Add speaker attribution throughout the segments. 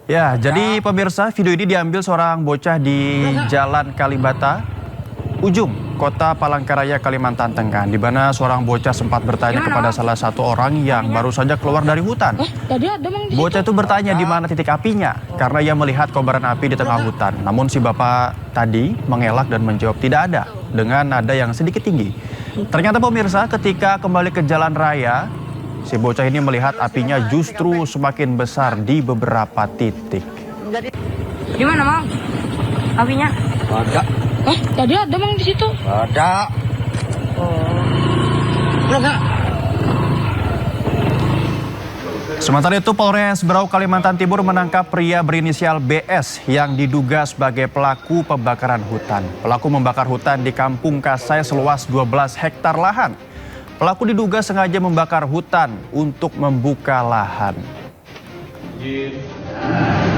Speaker 1: Ya, jadi pemirsa, video ini diambil seorang bocah di Jalan Kalibata, ujung Kota Palangkaraya, Kalimantan Tengah, di mana seorang bocah sempat bertanya kepada salah satu orang yang baru saja keluar dari hutan. Bocah itu bertanya di mana titik apinya, karena ia melihat kobaran api di tengah hutan. Namun si bapak tadi mengelak dan menjawab tidak ada, dengan nada yang sedikit tinggi. Ternyata pemirsa, ketika kembali ke jalan raya, si bocah ini melihat apinya justru semakin besar di beberapa titik.
Speaker 2: Di mana, Mang? Apinya?
Speaker 3: Ada.
Speaker 2: Tadi ada, Mang, di situ.
Speaker 3: Ada. Enggak.
Speaker 1: Sementara itu, Polres Berau, Kalimantan Timur menangkap pria berinisial BS yang diduga sebagai pelaku pembakaran hutan. Pelaku membakar hutan di Kampung Kasai seluas 12 hektar lahan. Pelaku diduga sengaja membakar hutan untuk membuka lahan.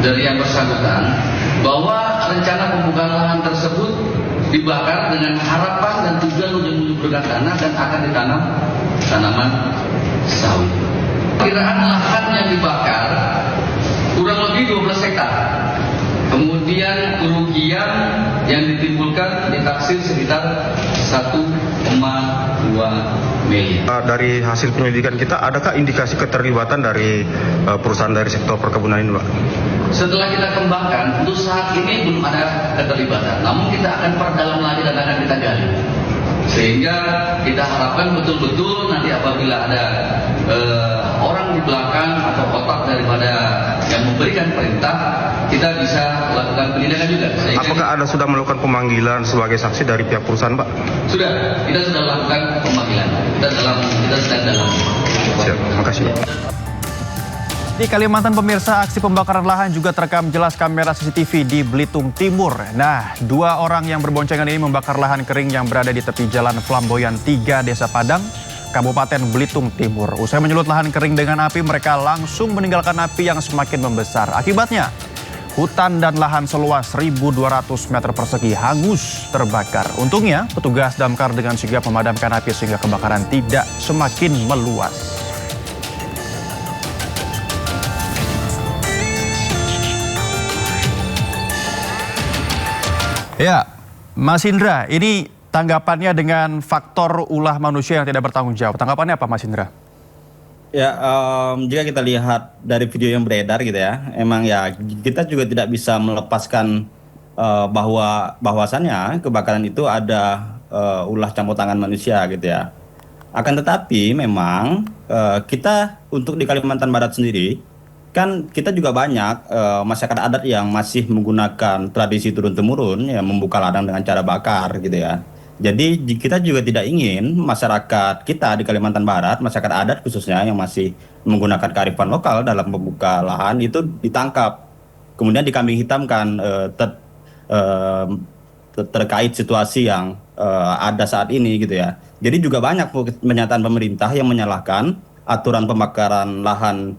Speaker 4: Dari yang bersangkutan bahwa rencana pembukaan lahan tersebut dibakar dengan harapan dan tujuan untuk menyuburkan tanah dan akan ditanam tanaman sawit. Perkiraan lahan yang dibakar kurang lebih 12 hektar. Kemudian kerugian yang ditimbulkan ditaksir sekitar 1,2 miliar.
Speaker 5: Dari hasil penyelidikan kita, adakah indikasi keterlibatan dari perusahaan dari sektor perkebunan ini, Pak?
Speaker 4: Setelah kita kembangkan, untuk saat ini belum ada keterlibatan. Namun kita akan perdalam lagi dan akan kita gali. Sehingga kita harapkan betul-betul nanti apabila ada orang di belakang atau otak daripada yang memberikan perintah, kita bisa lakukan penindakan juga.
Speaker 5: Apakah Anda sudah melakukan pemanggilan sebagai saksi dari pihak perusahaan, Pak?
Speaker 4: Sudah, kita sudah lakukan pemanggilan. Kita sedang dalam.
Speaker 5: Siap, makasih.
Speaker 1: Di Kalimantan pemirsa, aksi pembakaran lahan juga terekam jelas kamera CCTV di Belitung Timur. Nah, dua orang yang berboncengan ini membakar lahan kering yang berada di tepi Jalan Flamboyan 3, Desa Padang, Kabupaten Belitung Timur. Usai menyulut lahan kering dengan api, mereka langsung meninggalkan api yang semakin membesar. Akibatnya, hutan dan lahan seluas 1.200 meter persegi hangus terbakar. Untungnya, petugas damkar dengan sigap memadamkan api sehingga kebakaran tidak semakin meluas. Ya, Mas Indra, ini tanggapannya dengan faktor ulah manusia yang tidak bertanggung jawab. Tanggapannya apa, Mas Indra?
Speaker 3: Ya, jika kita lihat dari video yang beredar gitu ya, emang ya kita juga tidak bisa melepaskan bahwasannya kebakaran itu ada ulah campur tangan manusia gitu ya. Akan tetapi memang kita untuk di Kalimantan Barat sendiri, kan kita juga banyak masyarakat adat yang masih menggunakan tradisi turun-temurun ya, membuka ladang dengan cara bakar gitu ya. Jadi kita juga tidak ingin masyarakat kita di Kalimantan Barat, masyarakat adat khususnya yang masih menggunakan kearifan lokal dalam membuka lahan itu ditangkap, kemudian dikambing hitamkan terkait situasi yang ada saat ini gitu ya. Jadi juga banyak pernyataan pemerintah yang menyalahkan aturan pembakaran lahan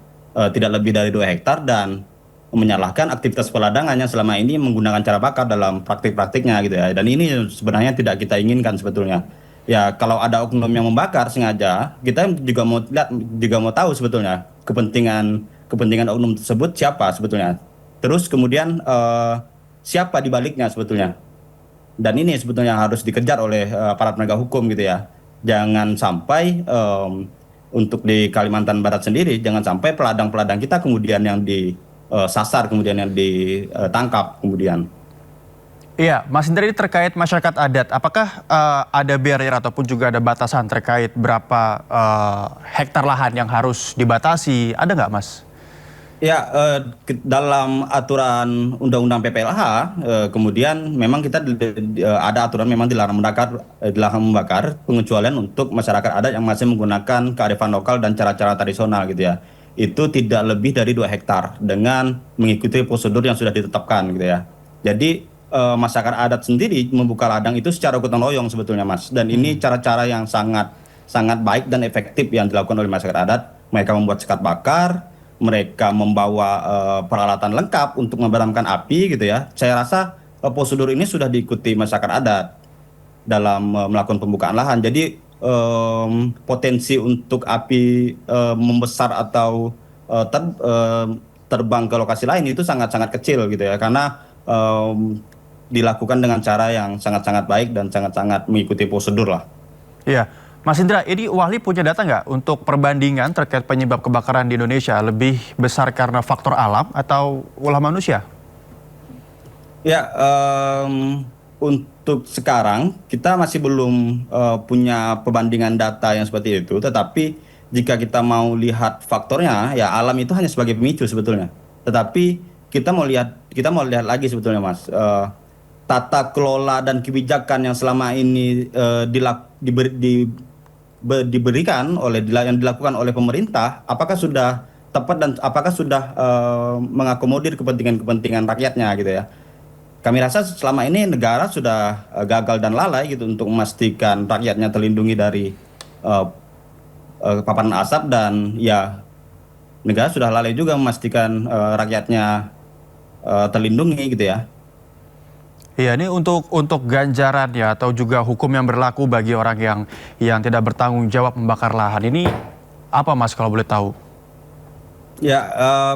Speaker 3: tidak lebih dari 2 hektar dan menyalahkan aktivitas peladangan yang selama ini menggunakan cara bakar dalam praktik-praktiknya gitu ya. Dan ini sebenarnya tidak kita inginkan sebetulnya. Ya kalau ada oknum yang membakar sengaja, kita juga mau lihat, juga mau tahu sebetulnya kepentingan oknum tersebut siapa sebetulnya. Terus kemudian siapa di baliknya sebetulnya. Dan ini sebetulnya harus dikejar oleh aparat penegak hukum gitu ya. Jangan sampai untuk di Kalimantan Barat sendiri, jangan sampai peladang-peladang kita kemudian yang disasar, kemudian yang ditangkap kemudian.
Speaker 1: Iya, Mas Indra, ini terkait masyarakat adat, apakah ada barrier ataupun juga ada batasan terkait berapa hektar lahan yang harus dibatasi? Ada nggak, Mas?
Speaker 3: Ya, dalam aturan Undang-Undang PPLH, kemudian memang kita ada aturan memang dilarang membakar, pengecualian untuk masyarakat adat yang masih menggunakan kearifan lokal dan cara-cara tradisional gitu ya. Itu tidak lebih dari 2 hektar dengan mengikuti prosedur yang sudah ditetapkan gitu ya. Jadi masyarakat adat sendiri membuka ladang itu secara gotong royong sebetulnya, Mas. Dan ini cara-cara yang sangat baik dan efektif yang dilakukan oleh masyarakat adat. Mereka membuat sekat bakar, mereka membawa peralatan lengkap untuk memadamkan api gitu ya. Saya rasa prosedur ini sudah diikuti masyarakat adat dalam melakukan pembukaan lahan. Jadi potensi untuk api membesar atau terbang ke lokasi lain itu sangat-sangat kecil gitu ya, karena dilakukan dengan cara yang sangat-sangat baik dan sangat-sangat mengikuti prosedur lah.
Speaker 1: Iya, Mas Indra, ini Wahli punya data nggak untuk perbandingan terkait penyebab kebakaran di Indonesia lebih besar karena faktor alam atau ulah manusia?
Speaker 3: Ya, untuk sekarang kita masih belum punya perbandingan data yang seperti itu, tetapi jika kita mau lihat faktornya, ya alam itu hanya sebagai pemicu sebetulnya. Tetapi kita mau lihat lagi sebetulnya, Mas, tata kelola dan kebijakan yang selama ini diberikan yang dilakukan oleh pemerintah, apakah sudah tepat dan apakah sudah mengakomodir kepentingan rakyatnya gitu ya. Kami rasa selama ini negara sudah gagal dan lalai gitu untuk memastikan rakyatnya terlindungi dari paparan asap, dan ya negara sudah lalai juga memastikan rakyatnya terlindungi gitu ya.
Speaker 1: Iya, ini untuk ganjarannya atau juga hukum yang berlaku bagi orang yang tidak bertanggung jawab membakar lahan ini apa, Mas, kalau boleh tahu?
Speaker 3: Ya,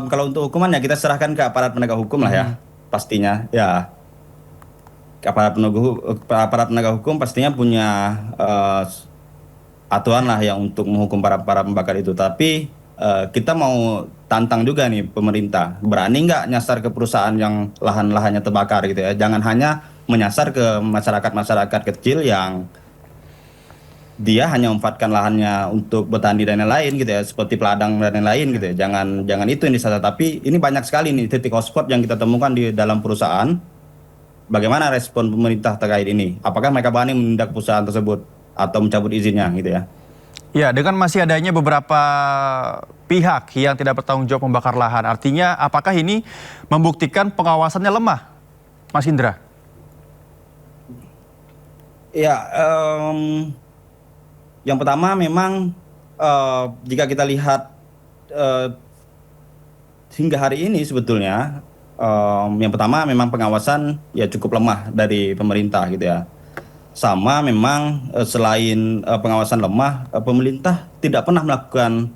Speaker 3: kalau untuk hukuman ya kita serahkan ke aparat penegak hukum lah ya, pastinya ya. Aparat penegak hukum pastinya punya aturan lah yang untuk menghukum para pembakar itu. Tapi kita mau tantang juga nih pemerintah, berani nggak nyasar ke perusahaan yang lahan-lahannya terbakar gitu ya. Jangan hanya menyasar ke masyarakat kecil yang dia hanya memanfaatkan lahannya untuk bertani dan lain-lain gitu ya, seperti peladang dan lain-lain gitu ya. Jangan itu yang disasar. Tapi ini banyak sekali nih titik hotspot yang kita temukan di dalam perusahaan. Bagaimana respon pemerintah terkait ini? Apakah mereka berani menindak perusahaan tersebut atau mencabut izinnya gitu ya?
Speaker 1: Ya, dengan masih adanya beberapa pihak yang tidak bertanggung jawab membakar lahan, artinya apakah ini membuktikan pengawasannya lemah, Mas Indra?
Speaker 3: Ya, yang pertama memang jika kita lihat hingga hari ini sebetulnya, yang pertama memang pengawasan ya cukup lemah dari pemerintah gitu ya. Sama memang selain pengawasan lemah, pemerintah tidak pernah melakukan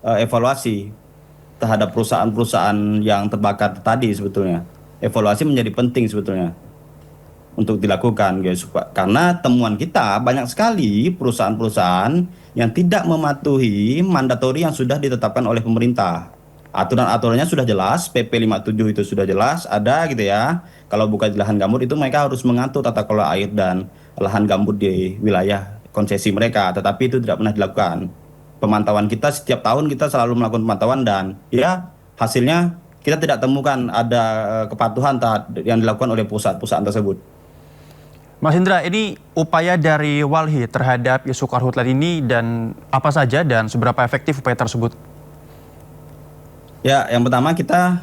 Speaker 3: evaluasi terhadap perusahaan-perusahaan yang terbakar tadi sebetulnya. Evaluasi menjadi penting sebetulnya untuk dilakukan guys, karena temuan kita banyak sekali perusahaan-perusahaan yang tidak mematuhi mandatori yang sudah ditetapkan oleh pemerintah. Aturan-aturannya sudah jelas, PP 57 itu sudah jelas ada gitu ya. Kalau bukan di lahan gambut itu mereka harus mengatur tata kelola air dan lahan gambut di wilayah konsesi mereka, tetapi itu tidak pernah dilakukan. Pemantauan kita setiap tahun kita selalu melakukan pemantauan dan ya hasilnya kita tidak temukan ada kepatuhan yang dilakukan oleh perusahaan tersebut.
Speaker 1: Mas Indra, ini upaya dari Walhi terhadap isu karhutlah ini dan apa saja dan seberapa efektif upaya tersebut?
Speaker 3: Ya, yang pertama kita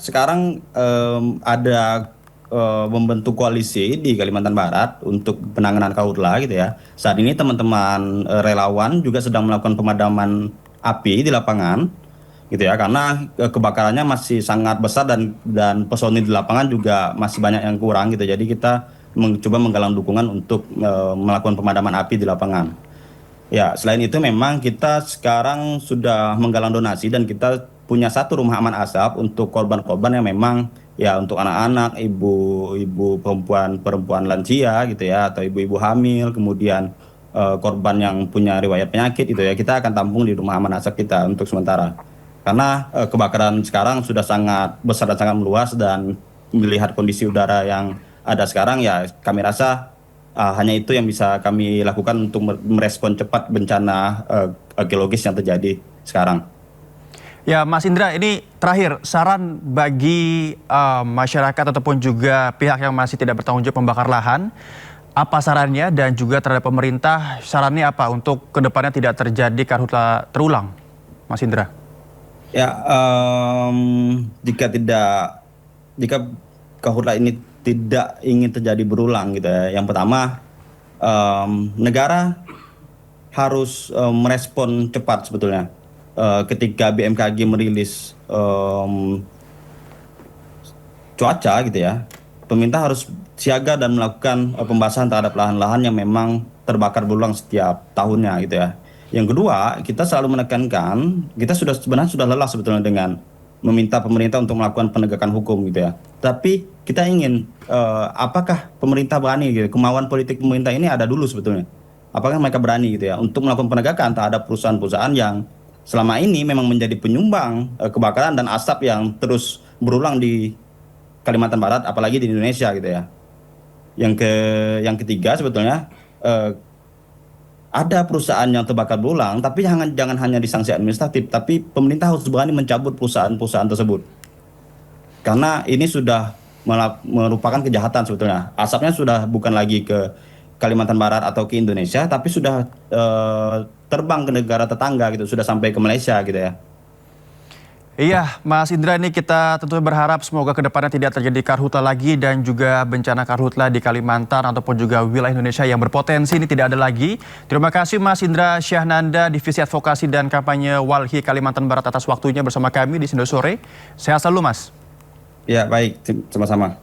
Speaker 3: sekarang ada membentuk koalisi di Kalimantan Barat untuk penanganan karhutlah gitu ya. Saat ini teman-teman relawan juga sedang melakukan pemadaman api di lapangan gitu ya, karena kebakarannya masih sangat besar dan personil di lapangan juga masih banyak yang kurang gitu. Jadi kita mencoba menggalang dukungan untuk melakukan pemadaman api di lapangan. Ya, selain itu memang kita sekarang sudah menggalang donasi dan kita punya satu rumah aman asap untuk korban-korban yang memang ya untuk anak-anak, ibu perempuan lansia gitu ya, atau ibu-ibu hamil, kemudian korban yang punya riwayat penyakit itu ya, kita akan tampung di rumah aman asap kita untuk sementara. Karena kebakaran sekarang sudah sangat besar dan sangat meluas, dan melihat kondisi udara yang ada sekarang ya kami rasa hanya itu yang bisa kami lakukan untuk merespon cepat bencana geologis yang terjadi sekarang.
Speaker 1: Ya, Mas Indra, ini terakhir saran bagi masyarakat ataupun juga pihak yang masih tidak bertanggung jawab membakar lahan, apa sarannya, dan juga terhadap pemerintah sarannya apa untuk kedepannya tidak terjadi karhutlah terulang, Mas Indra?
Speaker 3: Ya, jika karhutlah ini tidak ingin terjadi berulang gitu ya. Yang pertama, negara harus merespon cepat sebetulnya. Ketika BMKG merilis cuaca gitu ya, pemerintah harus siaga dan melakukan pembasahan terhadap lahan-lahan yang memang terbakar berulang setiap tahunnya gitu ya. Yang kedua, kita selalu menekankan, kita sebenarnya sudah lelah sebetulnya dengan meminta pemerintah untuk melakukan penegakan hukum gitu ya. Tapi kita ingin apakah pemerintah berani gitu, kemauan politik pemerintah ini ada dulu sebetulnya. Apakah mereka berani gitu ya untuk melakukan penegakan terhadap perusahaan-perusahaan yang selama ini memang menjadi penyumbang kebakaran dan asap yang terus berulang di Kalimantan Barat, apalagi di Indonesia gitu ya. Yang ketiga sebetulnya ada perusahaan yang terbakar berulang, tapi jangan hanya disanksi administratif, tapi pemerintah harus berani mencabut perusahaan-perusahaan tersebut. Karena ini sudah merupakan kejahatan sebetulnya. Asapnya sudah bukan lagi ke Kalimantan Barat atau ke Indonesia, tapi sudah terbang ke negara tetangga gitu, sudah sampai ke Malaysia gitu ya.
Speaker 1: Iya, Mas Indra, ini kita tentu berharap semoga kedepannya tidak terjadi karhutla lagi dan juga bencana karhutla di Kalimantan ataupun juga wilayah Indonesia yang berpotensi ini tidak ada lagi. Terima kasih Mas Indra Syahnanda, Divisi Advokasi dan Kampanye Walhi Kalimantan Barat atas waktunya bersama kami di Sindo Sore. Sehat selalu Mas.
Speaker 3: Ya baik, sama-sama.